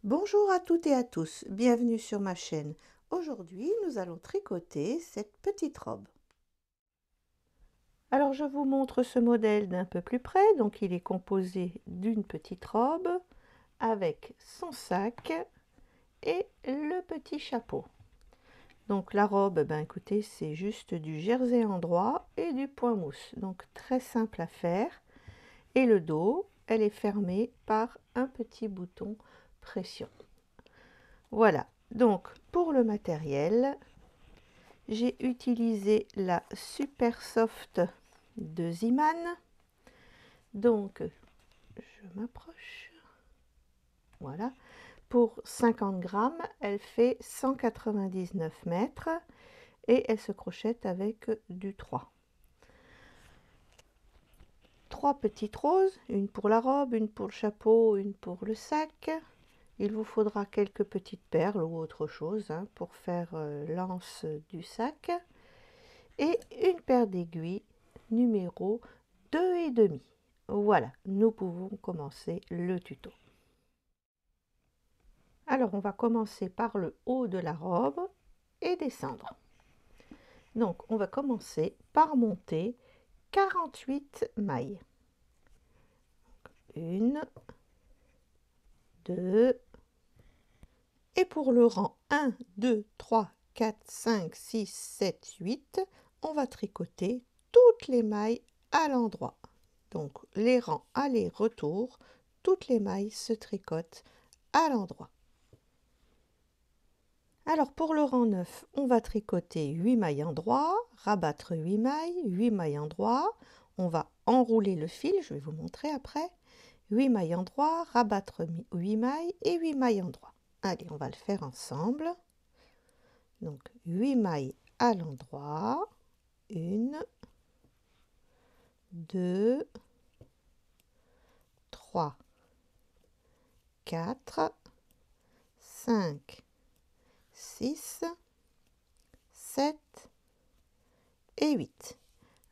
Bonjour à toutes et à tous, bienvenue sur ma chaîne. Aujourd'hui, nous allons tricoter cette petite robe. Alors, je vous montre ce modèle d'un peu plus près. Donc, il est composé d'une petite robe avec son sac et le petit chapeau. Donc, la robe, écoutez, c'est juste du jersey endroit et du point mousse. Donc, très simple à faire. Et le dos, elle est fermée par un petit bouton pression. Voilà, donc pour le matériel, j'ai utilisé la Super Soft de Ziman. Donc, je m'approche. Voilà, pour 50 grammes, elle fait 199 mètres et elle se crochette avec du 3. 3 petites roses, une pour la robe, une pour le chapeau, une pour le sac. Il vous faudra quelques petites perles ou autre chose pour faire l'anse du sac. Et une paire d'aiguilles numéro 2,5. Voilà, nous pouvons commencer le tuto. Alors, on va commencer par le haut de la robe et descendre. Donc, on va commencer par monter 48 mailles. 1, 2, et pour le rang 1, 2, 3, 4, 5, 6, 7, 8, on va tricoter toutes les mailles à l'endroit. Donc les rangs aller-retour, toutes les mailles se tricotent à l'endroit. Alors pour le rang 9, on va tricoter 8 mailles endroit, rabattre 8 mailles, 8 mailles endroit. On va enrouler le fil, je vais vous montrer après. 8 mailles endroit, rabattre 8 mailles et 8 mailles endroit. Allez, on va le faire ensemble. Donc 8 mailles à l'endroit. 1, 2, 3, 4, 5, 6, 7 et 8.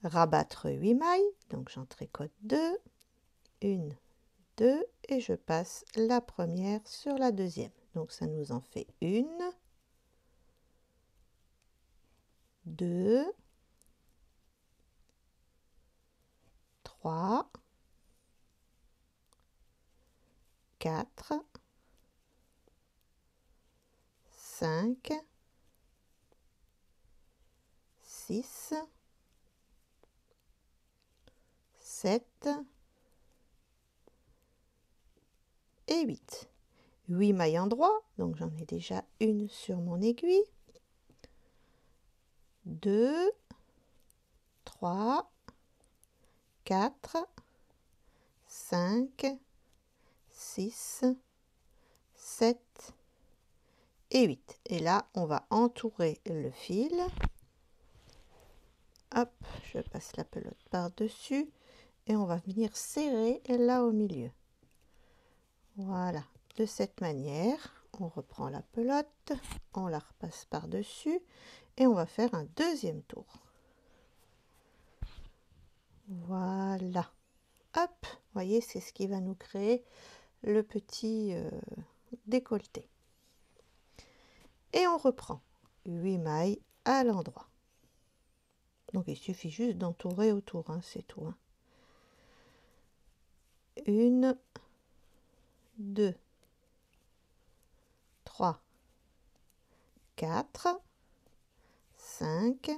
Rabattre 8 mailles, donc j'en tricote 2, 1, 2 et je passe la première sur la deuxième. Donc ça nous en fait 1, 2, 3, 4, 5, 6, 7 et 8. 8 mailles endroit, donc j'en ai déjà une sur mon aiguille. 2, 3, 4, 5, 6, 7 et 8. Et là, on va entourer le fil. Hop, je passe la pelote par-dessus et on va venir serrer là au milieu. Voilà, de cette manière, on reprend la pelote, on la repasse par-dessus et on va faire un deuxième tour. Voilà. Hop, vous voyez, c'est ce qui va nous créer le petit décolleté. Et on reprend 8 mailles à l'endroit. Donc il suffit juste d'entourer autour, c'est tout. 1, 2, 3, 4, 5,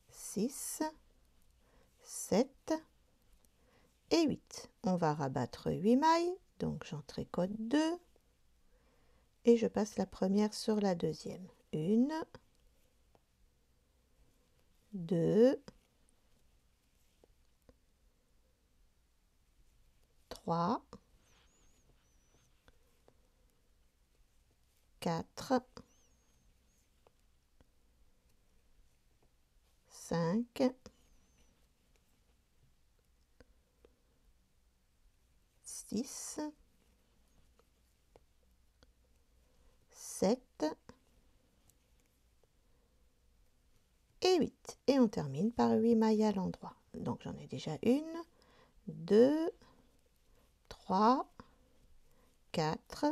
6, 7 et 8. On va rabattre 8 mailles, donc j'en tricote 2 et je passe la première sur la deuxième. 1, 2, 3, 4, 5, 6, 7 et 8. Et on termine par 8 mailles à l'endroit. Donc j'en ai déjà 1, 2, 3, 4,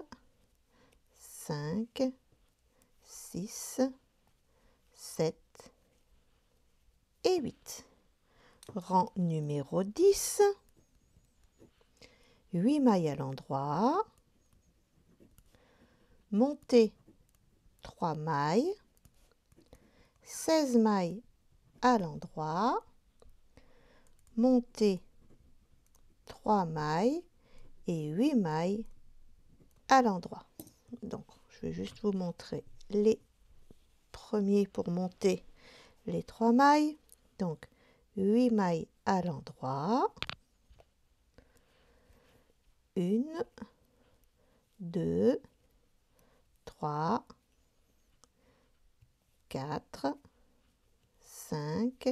5, 6, 7 et 8. Rang numéro 10, 8 mailles à l'endroit, monter 3 mailles, 16 mailles à l'endroit, monter 3 mailles et 8 mailles à l'endroit. Donc, je vais juste vous montrer les premiers pour monter les 3 mailles. Donc, 8 mailles à l'endroit. 1, 2, 3, 4, 5,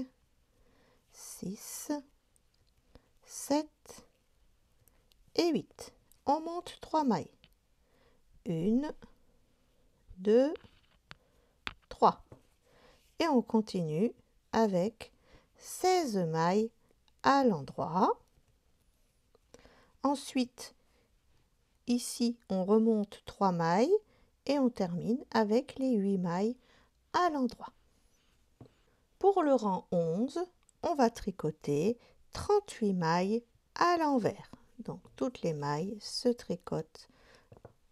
6, 7 et 8. On monte 3 mailles. 1, 2, 3. Et on continue avec 16 mailles à l'endroit. Ensuite, ici, on remonte 3 mailles et on termine avec les 8 mailles à l'endroit. Pour le rang 11, on va tricoter 38 mailles à l'envers. Donc, toutes les mailles se tricotent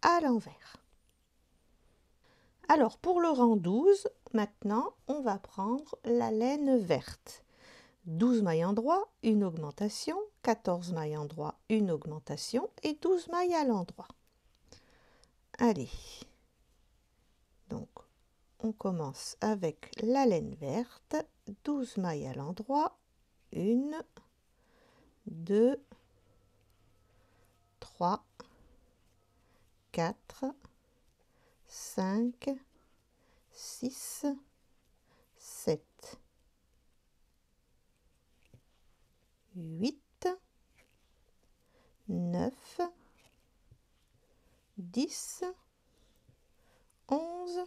à l'envers. Alors, pour le rang 12, maintenant, on va prendre la laine verte. 12 mailles endroit, une augmentation, 14 mailles endroit, une augmentation et 12 mailles à l'endroit. Allez, donc on commence avec la laine verte, 12 mailles à l'endroit, 1, 2, 3, 4, 5, 6, 7, 8, 9, 10, 11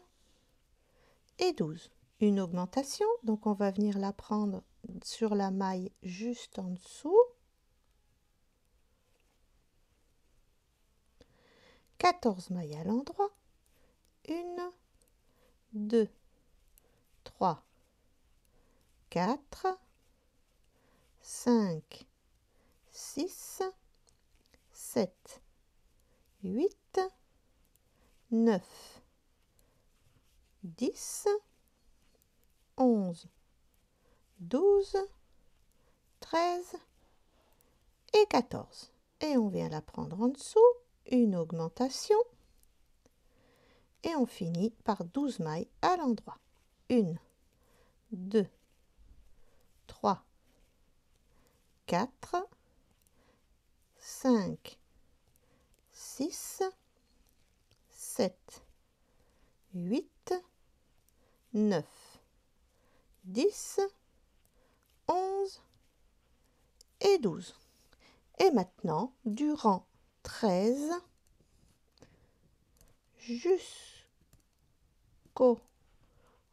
et 12. Une augmentation, donc on va venir la prendre sur la maille juste en dessous. 14 mailles à l'endroit. 1, 2, 3, 4, 5, 6, 7, 8, 9, 10, 11, 12, 13 et 14. Et on vient la prendre en dessous, une augmentation. Et on finit par 12 mailles à l'endroit. 1, 2, 3, 4, 5, 6, 7, 8, 9, 10, 11 et 12. Et maintenant, du rang 13 jusqu'au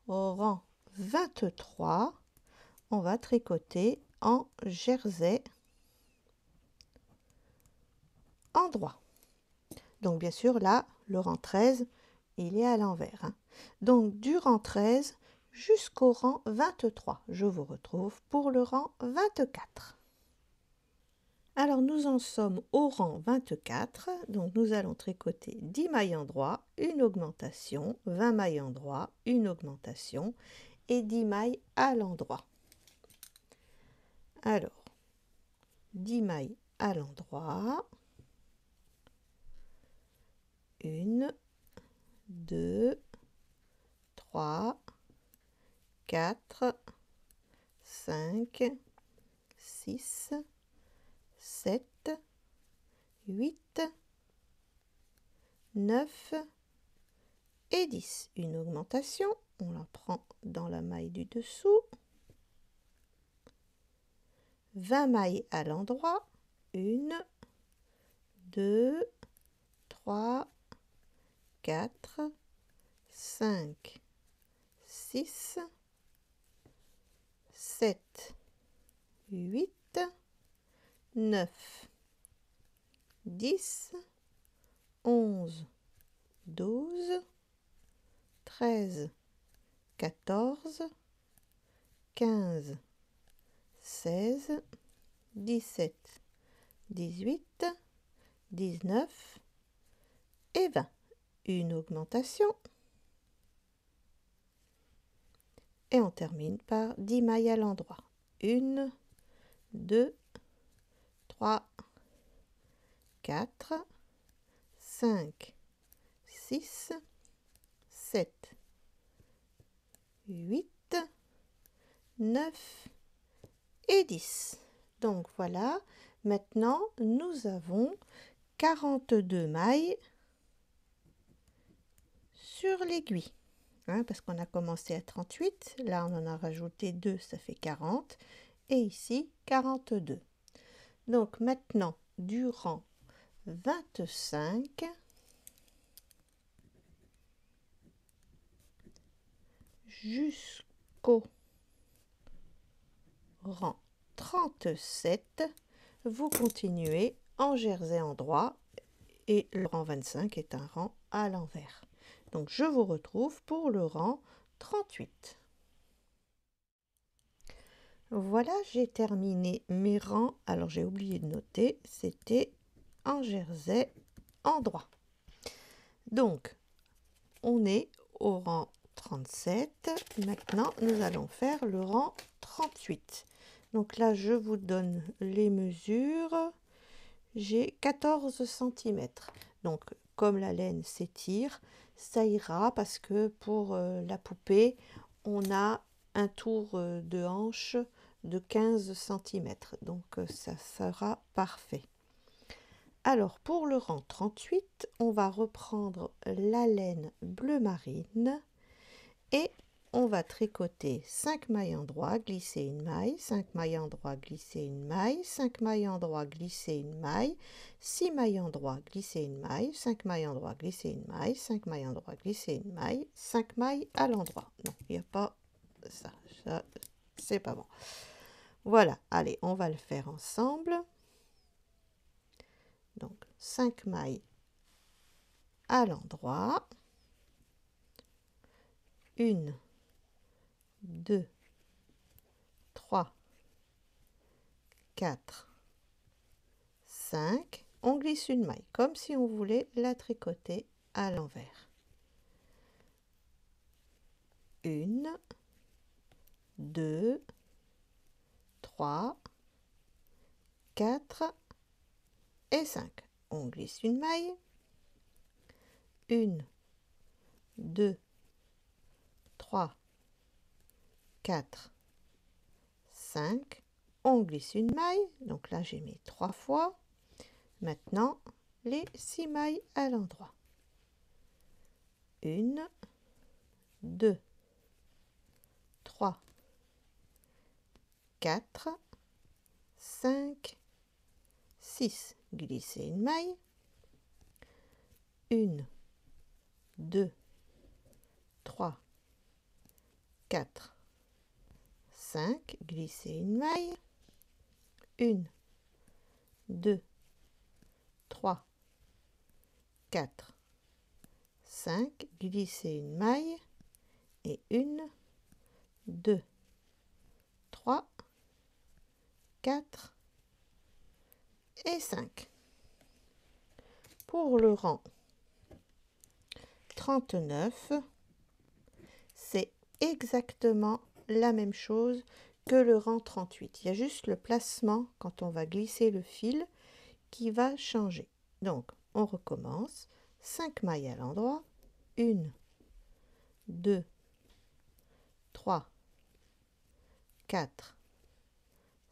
rang 23, on va tricoter en jersey endroit. Donc bien sûr là, le rang 13, il est à l'envers, hein. Donc du rang 13 jusqu'au rang 23. Je vous retrouve pour le rang 24. Alors nous en sommes au rang 24, donc nous allons tricoter 10 mailles endroit, une augmentation, 20 mailles endroit, une augmentation et 10 mailles à l'endroit. Alors, 10 mailles à l'endroit, 1, 2, 3, 4, 5, 6, 7, 8, 9 et 10. Une augmentation, on la prend dans la maille du dessous. 20 mailles à l'endroit, 1, 2, 3, 4, 5, 6, 7, 8, 9, 10, 11, 12, 13, 14, 15, 16, 17, 18, 19 et 20. Une augmentation. Et on termine par 10 mailles à l'endroit. 1, 2, 3, 4, 5, 6, 7, 8, 9 et 10. Donc voilà, maintenant nous avons 42 mailles sur l'aiguille. Parce qu'on a commencé à 38, là on en a rajouté 2, ça fait 40, et ici 42. Donc maintenant, du rang 25 jusqu'au rang 37, vous continuez en jersey endroit, et le rang 25 est un rang à l'envers. Donc je vous retrouve pour le rang 38. Voilà, j'ai terminé mes rangs. Alors j'ai oublié de noter, c'était en jersey endroit. Donc on est au rang 37. Maintenant nous allons faire le rang 38. Donc là je vous donne les mesures. J'ai 14 cm. Donc comme la laine s'étire, ça ira parce que pour la poupée, on a un tour de hanche de 15 cm. Donc ça sera parfait. Alors pour le rang 38, on va reprendre la laine bleu marine et on va tricoter 5 mailles endroit, glisser une maille, 5 mailles endroit, glisser une maille, 5 mailles endroit, glisser une maille, 6 mailles endroit, glisser une maille, 5 mailles endroit, glisser une maille, 5 mailles endroit, glisser une maille, 5 mailles à l'endroit. Non, il n'y a pas ça, ça c'est pas bon. Voilà, allez, on va le faire ensemble. Donc 5 mailles à l'endroit. 1, 2, 3, 4, 5, on glisse une maille comme si on voulait la tricoter à l'envers. 1, 2, 3, 4 et 5. On glisse une maille. 1, 2, 3, 4, 5. On glisse une maille. Donc là, j'ai mis 3 fois. Maintenant, les 6 mailles à l'endroit. 1, 2, 3, 4, 5, 6. Glisser une maille. 1, 2, 3, 4, 5. Glisser une maille. 1, 2, 3, 4, 5. Glisser une maille. Et 1, 2, 3, 4 et 5. Pour le rang 39, c'est exactement la même chose que le rang 38. Il y a juste le placement quand on va glisser le fil qui va changer. Donc, on recommence. 5 mailles à l'endroit. 1, 2, 3, 4,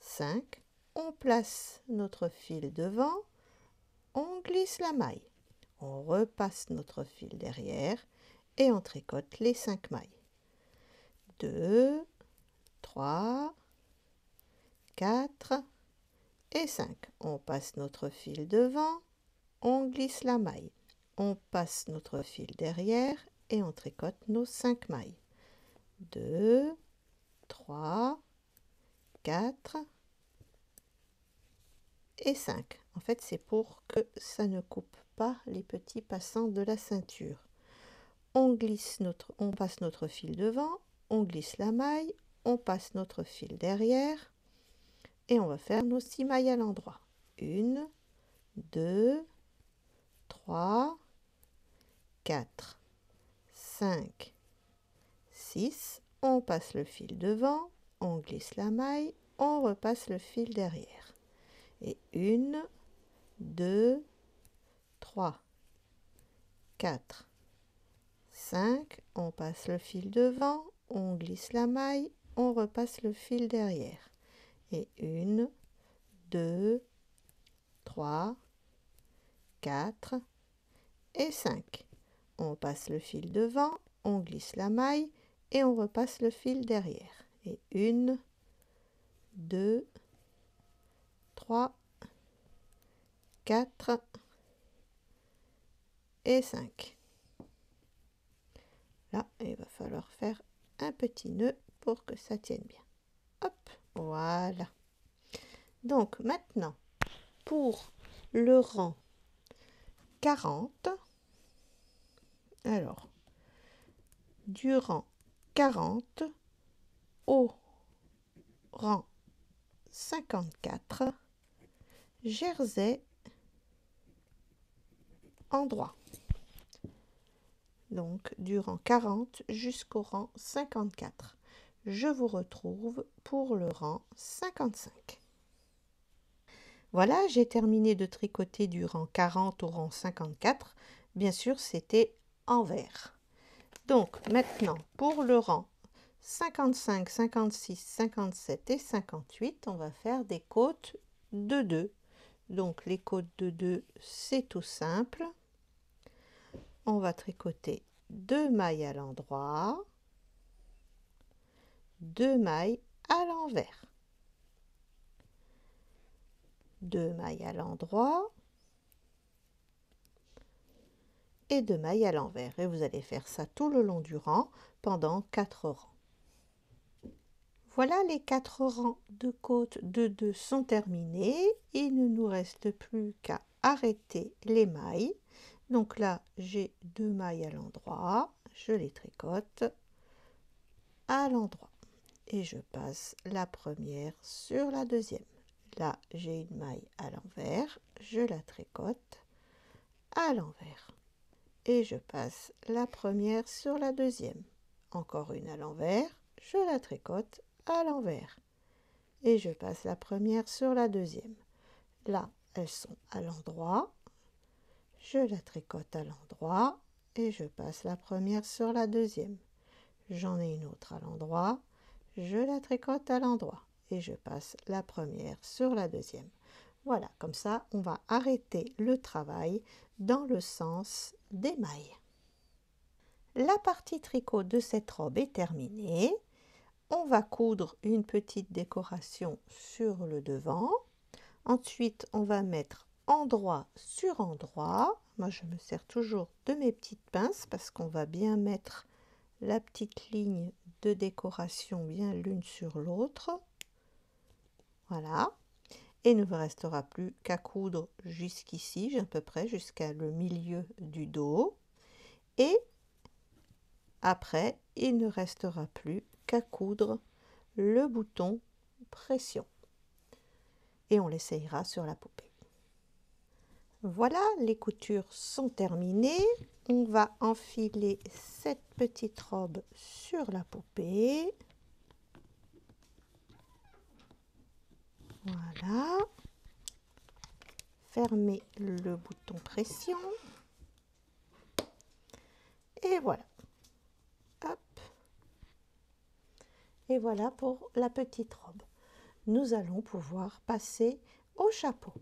5. On place notre fil devant. On glisse la maille. On repasse notre fil derrière et on tricote les 5 mailles. 2, 3, 4 et 5. On passe notre fil devant, on glisse la maille. On passe notre fil derrière et on tricote nos 5 mailles. 2, 3, 4 et 5. En fait, c'est pour que ça ne coupe pas les petits passants de la ceinture. On passe notre fil devant, on glisse la maille, on passe notre fil derrière et on va faire nos 6 mailles à l'endroit. 1, 2, 3, 4, 5, 6. On passe le fil devant, on glisse la maille, on repasse le fil derrière. Et 1, 2, 3, 4, 5, on passe le fil devant, on glisse la maille, on repasse le fil derrière. Et 1, 2, 3, 4 et 5. On passe le fil devant, on glisse la maille et on repasse le fil derrière. Et 1, 2, 3, 4 et 5. Là, il va falloir faire un petit nœud pour que ça tienne bien. Hop, voilà. Donc maintenant, pour le rang 40, alors, du rang 40 au rang 54, jersey en droit. Donc, du rang 40 jusqu'au rang 54. Je vous retrouve pour le rang 55. Voilà, j'ai terminé de tricoter du rang 40 au rang 54. Bien sûr, c'était envers. Donc, maintenant, pour le rang 55, 56, 57 et 58, on va faire des côtes de 2. Donc, les côtes de 2, c'est tout simple. On va tricoter 2 mailles à l'endroit, 2 mailles à l'envers, 2 mailles à l'endroit et 2 mailles à l'envers. Et vous allez faire ça tout le long du rang pendant 4 rangs. Voilà, les 4 rangs de côtes de 2 sont terminés. Il ne nous reste plus qu'à arrêter les mailles. Donc là, j'ai 2 mailles à l'endroit, je les tricote à l'endroit et je passe la première sur la deuxième. Là, j'ai une maille à l'envers, je la tricote à l'envers et je passe la première sur la deuxième. Encore une à l'envers, je la tricote à l'envers et je passe la première sur la deuxième. Là, elles sont à l'endroit. Je la tricote à l'endroit et je passe la première sur la deuxième. J'en ai une autre à l'endroit, je la tricote à l'endroit et je passe la première sur la deuxième. Voilà, comme ça, on va arrêter le travail dans le sens des mailles. La partie tricot de cette robe est terminée. On va coudre une petite décoration sur le devant. Ensuite, on va mettre endroit sur endroit. Moi, je me sers toujours de mes petites pinces parce qu'on va bien mettre la petite ligne de décoration bien l'une sur l'autre. Voilà. Et il ne me restera plus qu'à coudre jusqu'ici, à peu près jusqu'à le milieu du dos. Et après, il ne restera plus qu'à coudre le bouton pression. Et on l'essayera sur la poupée. Voilà, les coutures sont terminées. On va enfiler cette petite robe sur la poupée. Voilà. Fermer le bouton pression. Et voilà. Hop. Et voilà pour la petite robe. Nous allons pouvoir passer au chapeau.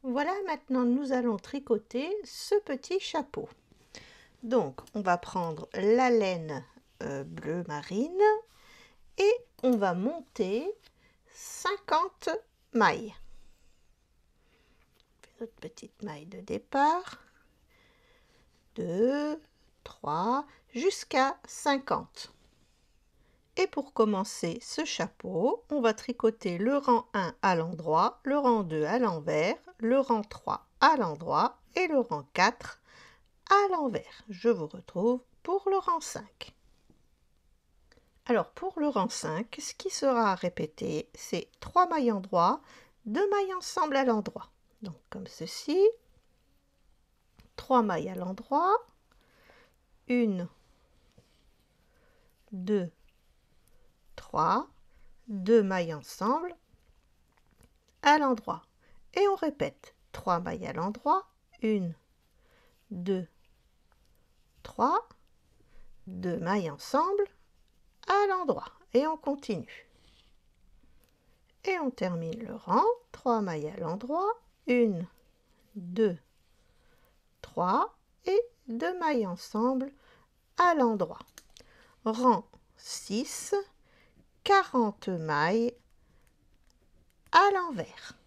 Voilà, maintenant nous allons tricoter ce petit chapeau. Donc, on va prendre la laine bleu marine et on va monter 50 mailles. Notre petite maille de départ. 2, 3, jusqu'à 50. Et pour commencer ce chapeau, on va tricoter le rang 1 à l'endroit, le rang 2 à l'envers, le rang 3 à l'endroit et le rang 4 à l'envers. Je vous retrouve pour le rang 5. Alors pour le rang 5, ce qui sera répété, c'est 3 mailles endroits, 2 mailles ensemble à l'endroit. Donc comme ceci, 3 mailles à l'endroit, 1, 2, 3, 2 mailles ensemble à l'endroit. Et on répète 3 mailles à l'endroit, 1, 2, 3, 2 mailles ensemble à l'endroit. Et on continue. Et on termine le rang, 3 mailles à l'endroit, 1, 2, 3 et 2 mailles ensemble à l'endroit. Rang 6, 40 mailles à l'envers.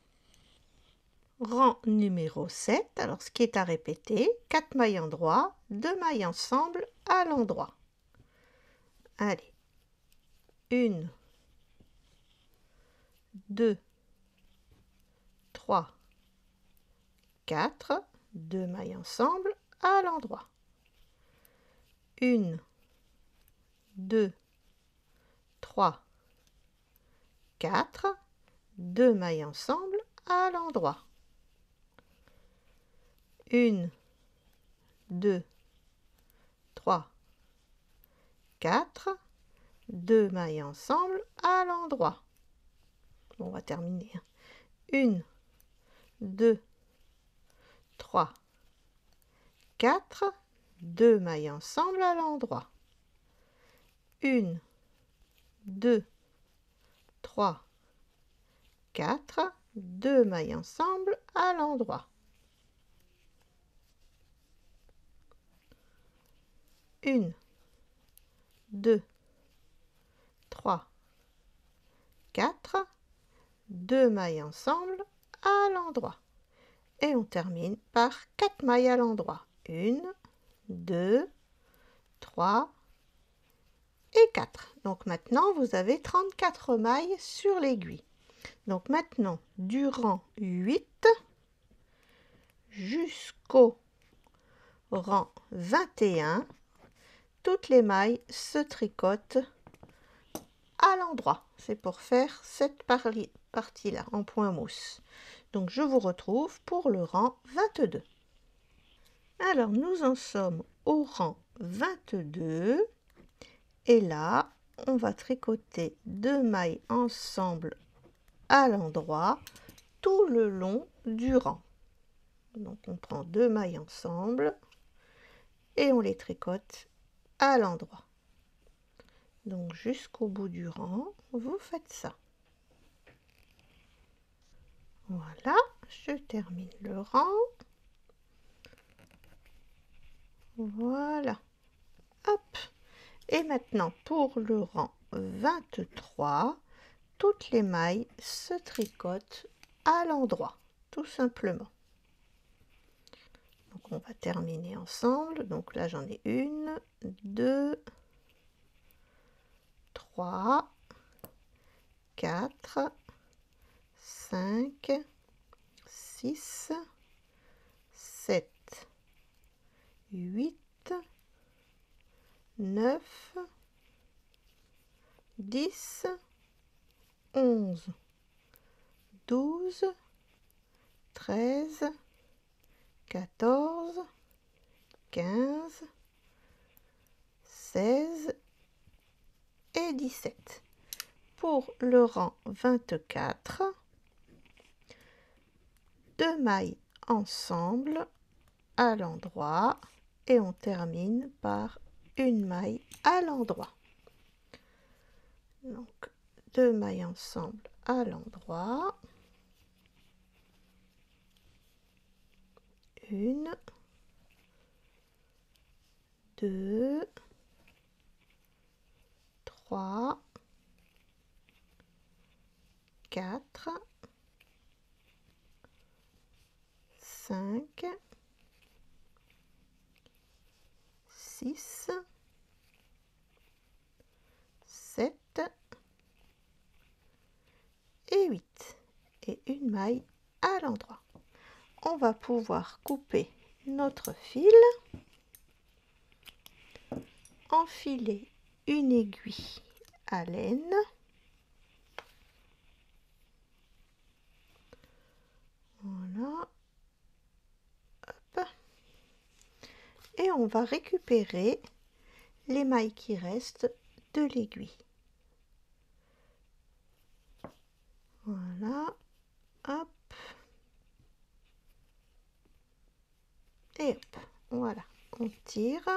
Rang numéro 7, alors ce qui est à répéter, 4 mailles endroit, 2 mailles ensemble à l'endroit. Allez, 1, 2, 3, 4, 2 mailles ensemble à l'endroit. 1, 2, 3, 4, 2 mailles ensemble à l'endroit. 1, 2, 3, 4, 2 mailles ensemble à l'endroit. On va terminer. 1, 2, 3, 4, 2 mailles ensemble à l'endroit. 1, 2, 3, 4, 2 mailles ensemble à l'endroit. 1, 2, 3, 4, 2 mailles ensemble à l'endroit. Et on termine par 4 mailles à l'endroit. 1, 2, 3 et 4. Donc maintenant, vous avez 34 mailles sur l'aiguille. Donc maintenant, du rang 8 jusqu'au rang 21, toutes les mailles se tricotent à l'endroit. C'est pour faire cette partie-là en point mousse. Donc je vous retrouve pour le rang 22. Alors nous en sommes au rang 22 et là on va tricoter 2 mailles ensemble à l'endroit tout le long du rang. Donc on prend 2 mailles ensemble et on les tricote à l'endroit. Donc jusqu'au bout du rang, vous faites ça. Voilà, je termine le rang. Voilà. Hop. Et maintenant, pour le rang 23, toutes les mailles se tricotent à l'endroit, tout simplement. Donc on va terminer ensemble. Donc là, j'en ai 1, 2, 3, 4, 5, 6, 7, 8, 9, 10, 11, 12, 13, 14, 15, 16 et 17. Pour le rang 24, 2 mailles ensemble à l'endroit et on termine par une maille à l'endroit. Donc 2 mailles ensemble à l'endroit, 1, 2, 3, 4, 5, 6, 7 et une maille à l'endroit. On va pouvoir couper notre fil, enfiler une aiguille à laine, voilà, hop. Et on va récupérer les mailles qui restent de l'aiguille. Voilà, hop, et hop, voilà, on tire.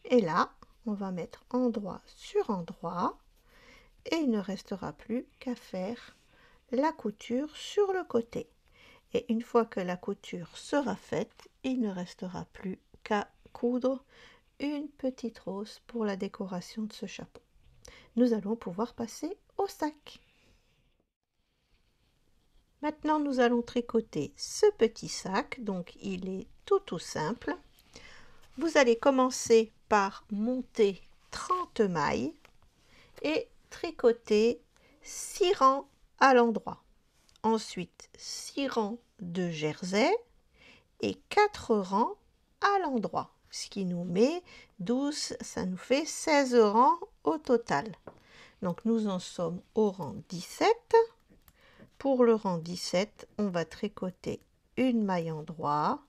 Et là, on va mettre endroit sur endroit et il ne restera plus qu'à faire la couture sur le côté. Et une fois que la couture sera faite, il ne restera plus qu'à coudre une petite rose pour la décoration de ce chapeau. Nous allons pouvoir passer au sac. Maintenant, nous allons tricoter ce petit sac. Donc, il est tout simple. Vous allez commencer par monter 30 mailles et tricoter 6 rangs à l'endroit. Ensuite, 6 rangs de jersey et 4 rangs à l'endroit. Ce qui nous met 12, ça nous fait 16 rangs au total. Donc nous en sommes au rang 17. Pour le rang 17, on va tricoter une maille endroit,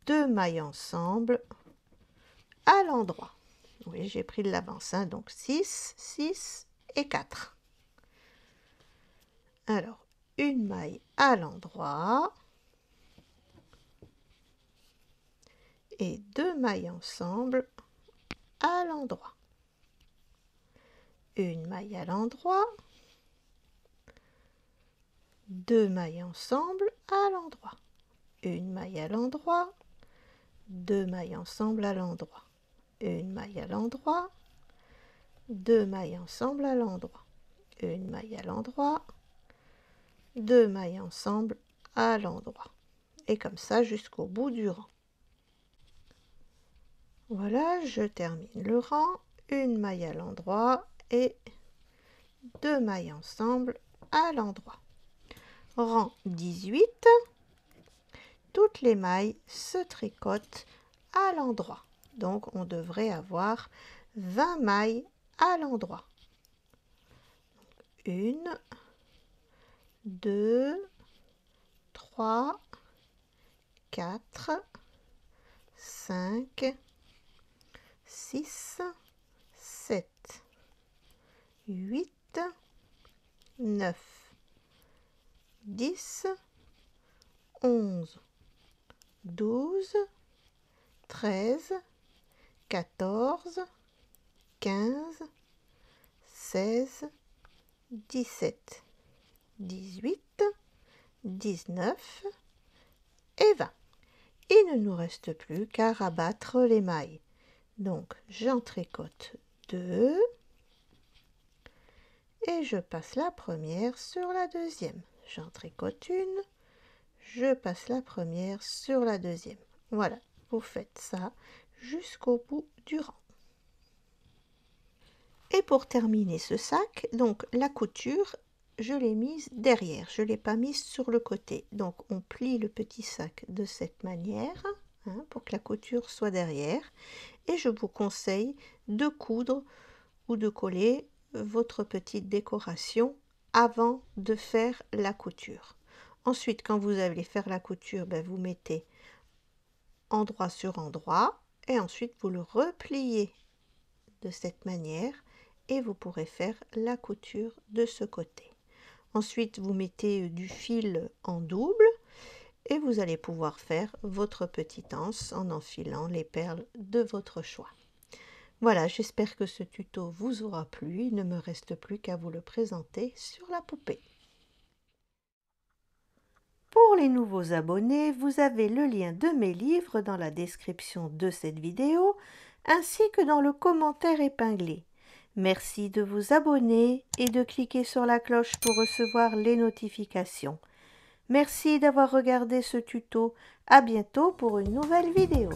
2 mailles ensemble à l'endroit. Oui, j'ai pris de l'avance, hein, donc 6, 6 et 4. Alors, une maille à l'endroit et 2 mailles ensemble à l'endroit. Une maille à l'endroit, 2 mailles ensemble à l'endroit. Une maille à l'endroit, 2 mailles ensemble à l'endroit. Une maille à l'endroit, 2 mailles ensemble à l'endroit. Une maille à l'endroit, 2 mailles ensemble à l'endroit. Et comme ça jusqu'au bout du rang. Voilà, je termine le rang, une maille à l'endroit et 2 mailles ensemble à l'endroit. Rang 18, toutes les mailles se tricotent à l'endroit. Donc on devrait avoir 20 mailles à l'endroit. 1, 2, 3, 4, 5, 6, 7, 8, 9, 10, 11, 12, 13, 14, 15, 16, 17, 18, 19 et 20. Il ne nous reste plus qu'à rabattre les mailles. Donc j'en tricote 2 et je passe la première sur la deuxième. J'en tricote une, je passe la première sur la deuxième. Voilà, vous faites ça jusqu'au bout du rang. Et pour terminer ce sac, donc la couture, je l'ai mise derrière, je ne l'ai pas mise sur le côté. Donc on plie le petit sac de cette manière, hein, pour que la couture soit derrière. Et je vous conseille de coudre ou de coller votre petite décoration avant de faire la couture. Ensuite, quand vous allez faire la couture, vous mettez endroit sur endroit et ensuite vous le repliez de cette manière et vous pourrez faire la couture de ce côté. Ensuite, vous mettez du fil en double et vous allez pouvoir faire votre petite anse en enfilant les perles de votre choix. Voilà, j'espère que ce tuto vous aura plu. Il ne me reste plus qu'à vous le présenter sur la poupée. Pour les nouveaux abonnés, vous avez le lien de mes livres dans la description de cette vidéo, ainsi que dans le commentaire épinglé. Merci de vous abonner et de cliquer sur la cloche pour recevoir les notifications. Merci d'avoir regardé ce tuto. À bientôt pour une nouvelle vidéo.